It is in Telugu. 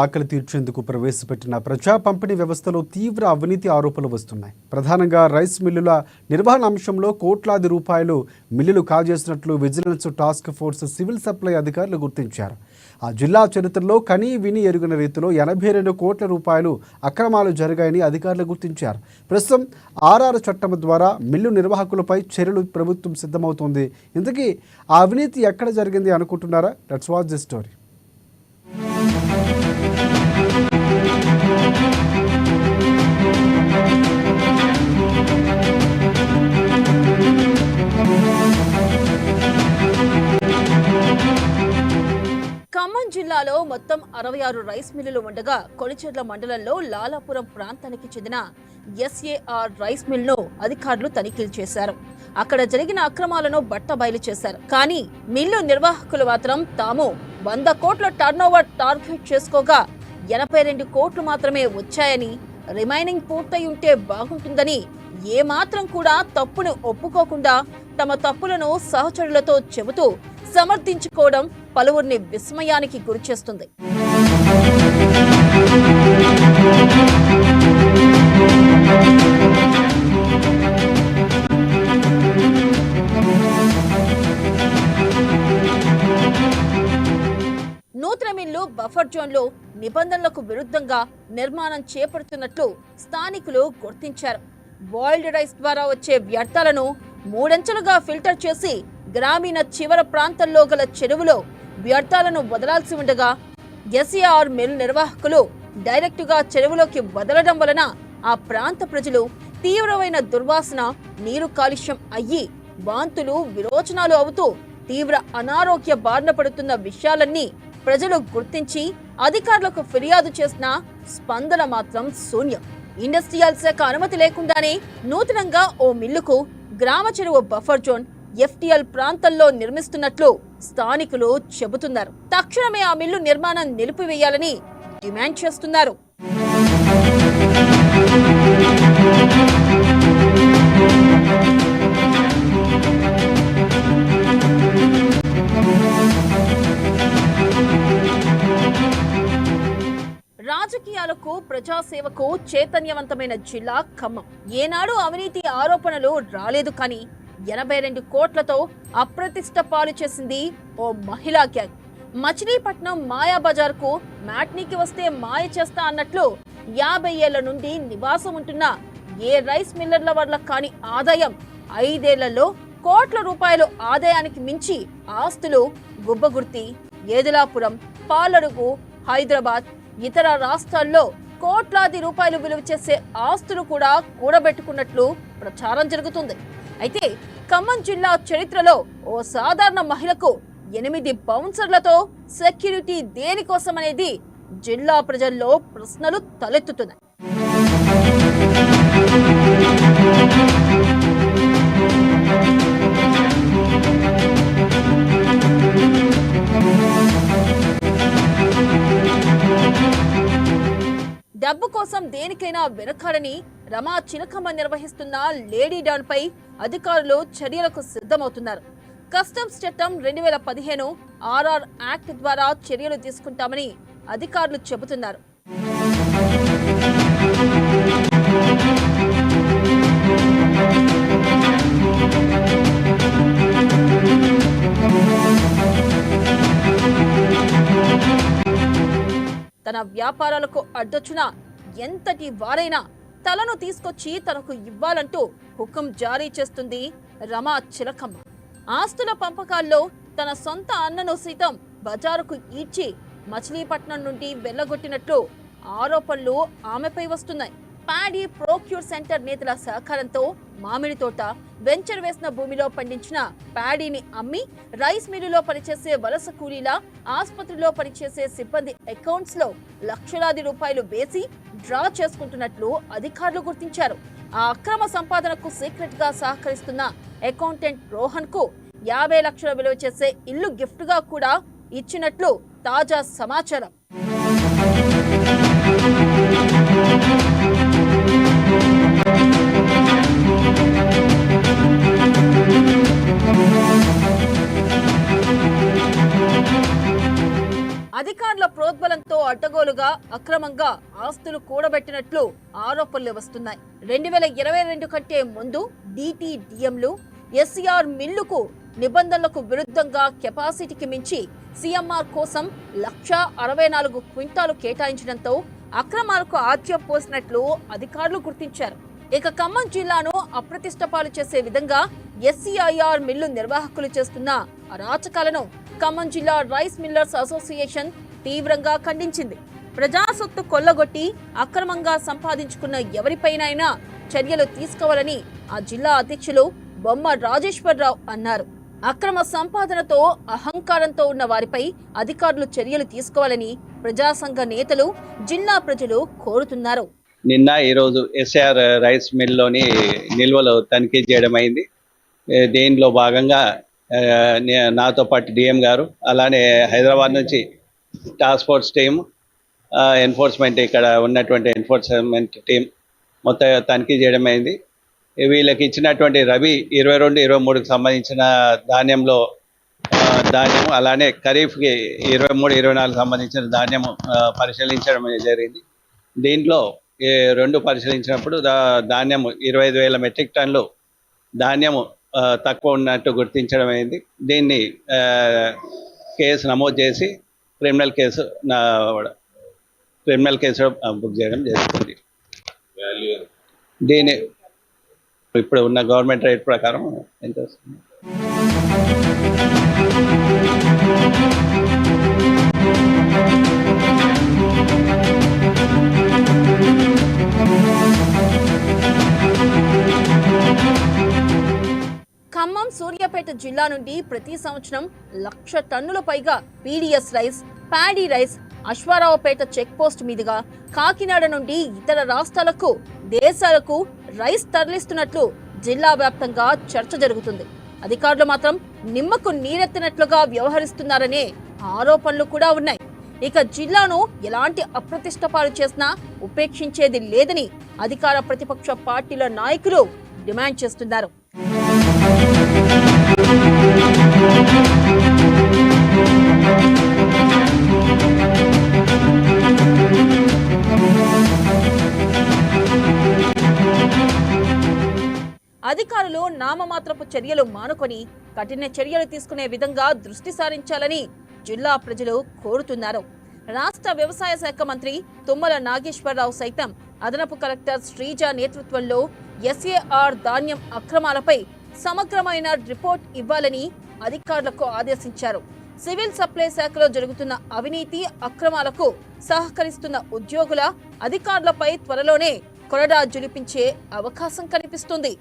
ఆకలి తీర్చేందుకు ప్రవేశపెట్టిన ప్రజా పంపిణీ వ్యవస్థలో తీవ్ర అవినీతి ఆరోపణలు వస్తున్నాయి. ప్రధానంగా రైస్ మిల్లుల నిర్వహణ అంశంలో కోట్లాది రూపాయలు మిల్లులు కాజేసినట్లు vigilance task force civil supply అధికారులు గుర్తించారు. ఆ జిల్లా చరిత్రలో కనీ విని ఎరుగిన రీతిలో 82 కోట్ల రూపాయలు అక్రమాలు జరిగాయని అధికారులు గుర్తించారు. ప్రస్తుతం ఆర్ఆర్ చట్టం ద్వారా మిల్లు నిర్వాహకులపై చర్యలు ప్రభుత్వం సిద్ధమవుతోంది. ఇంతకీ ఆ అవినీతి ఎక్కడ జరిగింది అనుకుంటున్నారా? Let's watch this story. Khammam జిల్లాలో మొత్తం 66 రైస్ మిల్లులు ఉండగా కొణిచెర్ల మండలంలో లాలాపురం ప్రాంతానికి చెందిన ఎస్ఏఆర్ రైస్ మిల్లును అధికారులు తనిఖీలు చేశారు. అక్కడ జరిగిన అక్రమాలను బట్టబయలు చేశారు. కానీ మిల్లు నిర్వాహకులు మాత్రం తాము 100 కోట్ల టర్నోవర్ టార్గెట్ చేసుకోగా 82 కోట్లు మాత్రమే వచ్చాయని, రిమైనింగ్ పూర్తయి ఉంటే బాగుంటుందని ఏమాత్రం కూడా తప్పును ఒప్పుకోకుండా తమ తప్పులను సహచరులతో చెబుతూ సమర్థించుకోవడం పలువురిని విస్మయానికి గురిచేస్తుంది. నూతన మిల్లు బఫర్ జోన్లో నిబంధనలకు విరుద్ధంగా నిర్మాణం చేపడుతున్నట్లు స్థానికులు గుర్తించారు. బాయిల్డ్ రైస్ ద్వారా వచ్చే వ్యర్థాలను 3 అంచెలుగా ఫిల్టర్ చేసి గ్రామీణ చివర ప్రాంతంలో గల చెరువులో వ్యర్థాలను వదలాల్సి ఉండగా ఎస్ఏఆర్ మిల్ నిర్వాహకులు డైరెక్టుగా చెరువులోకి వదలడం వలన ఆ ప్రాంత ప్రజలు తీవ్రమైన దుర్వాసన, నీరు కాలుష్యం అయ్యి వాంతులు, విరోచనాలు అవుతూ తీవ్ర అనారోగ్య బారిన పడుతున్న విషయాలన్నీ ప్రజలు గుర్తించి అధికారులకు ఫిర్యాదు చేసినా స్పందన మాత్రం శూన్యం. ఇండస్ట్రియల్ శాఖ అనుమతి లేకుండానే నూతనంగా ఓ మిల్లుకు గ్రామ చెరువు బఫర్ జోన్ ఎఫ్టీఎల్ ప్రాంతంలో నిర్మిస్తున్నట్లు స్థానికులు చెబుతున్నారు. తక్షణమే ఆ మిల్లు నిర్మాణం నిలిపివేయాలని డిమాండ్ చేస్తున్నారు. రాజకీయాలకు, ప్రజాసేవకు చైతన్యవంతమైన జిల్లా ఖమ్మం. ఏనాడు అవినీతి ఆరోపణలు రాలేదు. కానీ 82 కోట్లతో అప్రతిష్ట పాలు చేసింది ఓ మహిళా గ్యాంగ్. మచిలీపట్నం మాయాబజార్కు మ్యాట్నీకి వస్తే మాయ చేస్తా అన్నట్లు 50 ఏళ్ల నుండి నివాసం ఉంటున్న ఏ రైస్ మిల్లర్ల వల్ల కాని ఆదాయం 5 ఏళ్లలో కోట్ల రూపాయలు ఆదాయానికి మించి ఆస్తులు గుబ్బగుర్తి, ఏదులాపురం, పాలడుగు, హైదరాబాద్, ఇతర రాష్ట్రాల్లో కోట్లాది రూపాయలు విలువ చేసే ఆస్తులు కూడా కూడబెట్టుకున్నట్లు ప్రచారం జరుగుతుంది. అయితే ఖమ్మం జిల్లా చరిత్రలో ఓ సాధారణ మహిళకు 8 బౌన్సర్లతో సెక్యూరిటీ దేనికోసమనేది జిల్లా ప్రజల్లో ప్రశ్నలు తలెత్తుతున్నాయి. డబ్బు కోసం దేనికైనా వెనకాడని రమా చిలకమ్మ నిర్వహిస్తున్న లేడీ డాన్ పై అధికారులు చర్యలకు సిద్ధమవుతున్నారు. కస్టమ్స్ చట్టం 2015 ఆర్ఆర్ యాక్ట్ ద్వారా చర్యలు తీసుకుంటామని అధికారులు చెబుతున్నారు. తన వ్యాపారాలకు అడ్డొచ్చున ఎంతటి వారైనా తలను తీసుకొచ్చి తనకు ఇవ్వాలంటూ హుకుం జారీ చేస్తుంది రమా చిలకమ్మ. ఆస్తుల పంపకాల్లో తన సొంత అన్నను సైతం బజారుకు ఈడ్చి మచిలీపట్నం నుండి వెళ్లగొట్టినట్లు ఆరోపణలు ఆమెపై వస్తున్నాయి. ప్యాడీ ప్రోక్యూర్ సెంటర్ నేతల సహకారంతో మామిడి తోట, వెంచర్ వేసిన భూమిలో పండించిన ప్యాడీని అమ్మి రైస్ మిల్లులో పనిచేసే వలస కూలీల, ఆసుపత్రిలో పనిచేసే సిబ్బంది అకౌంట్స్ లో లక్షలాది రూపాయలు వేసి డ్రా చేసుకుంటున్నట్లు అధికారులు గుర్తించారు. ఆ అక్రమ సంపాదనకు సీక్రెట్ గా సహకరిస్తున్న అకౌంటెంట్ రోహన్ కు 50 లక్షల విలువ చేసే ఇల్లు గిఫ్ట్ గా కూడా ఇచ్చినట్లు తాజా సమాచారం. అధికారుల ప్రోద్బలంతో అడ్డగోలుగా అక్రమంగా ఆస్తులు కూడబెట్టినట్లు ఆరోపణలు వస్తున్నాయి. 2022 కంటే ముందు DTDMలు SCR మిల్లుకు నిబంధనలకు విరుద్ధంగా కెపాసిటీకి మించి CMR కోసం 1,64 క్వింటాలు కేటాయించడంతో అక్రమాలకు ఆజ్యం పోసినట్లు అధికారులు గుర్తించారు. ఇక ఖమ్మం జిల్లాను అప్రతిష్ట పాలు చేసే విధంగా SCIR మిల్లు నిర్వాహకులు చేస్తున్న అరాచకాలను ఖమ్మం జిల్లా రైస్ మిల్లర్స్ అసోసియేషన్ తీవ్రంగా ఖండించింది. ప్రజా సొత్తు కొల్లగొట్టి అక్రమంగా సంపాదించుకున్న ఎవరిపైనైనా చర్యలు తీసుకోవాలని ఆ జిల్లా అధ్యక్షులు బొమ్మ రాజేశ్వరరావు అన్నారు. అక్రమ సంపాదనతో అహంకారంతో ఉన్న వారిపై అధికారులు చర్యలు తీసుకోవాలని ప్రజా సంఘ నేతలు జిల్లా ప్రజలు కోరుతున్నారు. నిన్న ఈరోజు SCR రైస్ మిల్లోని నిల్వలు తనిఖీ చేయడం అయింది. దీనిలో భాగంగా నాతో పాటు DM గారు, అలానే హైదరాబాద్ నుంచి టాస్క్ ఫోర్స్ టీం, ఎన్ఫోర్స్మెంట్ ఇక్కడ ఉన్నటువంటి ఎన్ఫోర్స్మెంట్ టీం మొత్తం తనిఖీ చేయడం అయింది. వీళ్ళకి ఇచ్చినటువంటి రబీ 22-23కి సంబంధించిన ధాన్యం, అలానే ఖరీఫ్కి 23-24 సంబంధించిన ధాన్యము పరిశీలించడం జరిగింది. దీంట్లో రెండు పరిశీలించినప్పుడు ధాన్యము 25,000 మెట్రిక్ టన్నులు ధాన్యము తక్కువ ఉన్నట్టు గుర్తించడం అయింది. దీన్ని కేసు నమోదు చేసి క్రిమినల్ కేసు బుక్ చేయడం జరుగుతుంది. దీని ఇప్పుడు ఉన్న గవర్నమెంట్ రేట్ ప్రకారం ఎంత వస్తుంది? ఖమ్మం, సూర్యాపేట జిల్లా నుండి ప్రతి సంవత్సరం 1,00,000 టన్నుల పైగా PDS rice, paddy rice Ashwaraopeta check post మీదుగా కాకినాడ నుండి ఇతర రాష్ట్రాలకు, దేశాలకు రైస్ తరలిస్తున్నట్లు జిల్లా వ్యాప్తంగా చర్చ జరుగుతుంది. అధికారులు మాత్రం నిమ్మకు నీరెత్తినట్లుగా వ్యవహరిస్తున్నారనే ఆరోపణలు కూడా ఉన్నాయి. ఇక జిల్లాను ఎలాంటి అప్రతిష్ట పాలు చేసినా ఉపేక్షించేది లేదని అధికార ప్రతిపక్ష పార్టీల నాయకులు డిమాండ్ చేస్తున్నారు. అధికారులు నామమాత్రపు చర్యలు మానుకొని కఠిన చర్యలు తీసుకునే విధంగా దృష్టి సారించాలని జిల్లా ప్రజలు కోరుతున్నారు. రాష్ట్ర వ్యవసాయ శాఖ మంత్రి తుమ్మల నాగేశ్వరరావు సైతం అదనపు కలెక్టర్ శ్రీజ నేతృత్వంలో SAR ధాన్యం అక్రమాలపై సమగ్రమైన రిపోర్ట్ ఇవ్వాలని అధికారులకు ఆదేశించారు. సివిల్ సప్లై శాఖలో జరుగుతున్న అవినీతి అక్రమాలకు సహకరిస్తున్న ఉద్యోగుల, అధికారులపై త్వరలోనే కొరడా జులిపించే అవకాశం కనిపిస్తుంది.